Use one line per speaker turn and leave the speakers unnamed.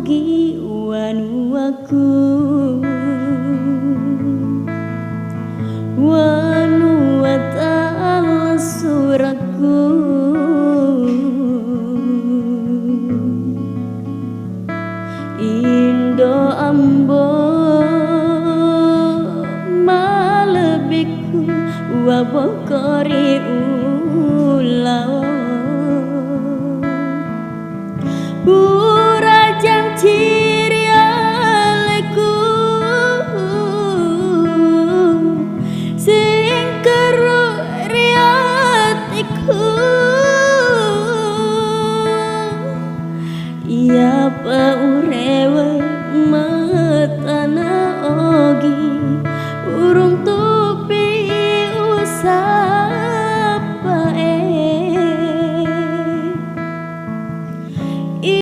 mugi wanuaku wanuatal suraku Indo ambo malebiku wabokori ulau Burajang cirialeku sing keru riatiku iya pa urewe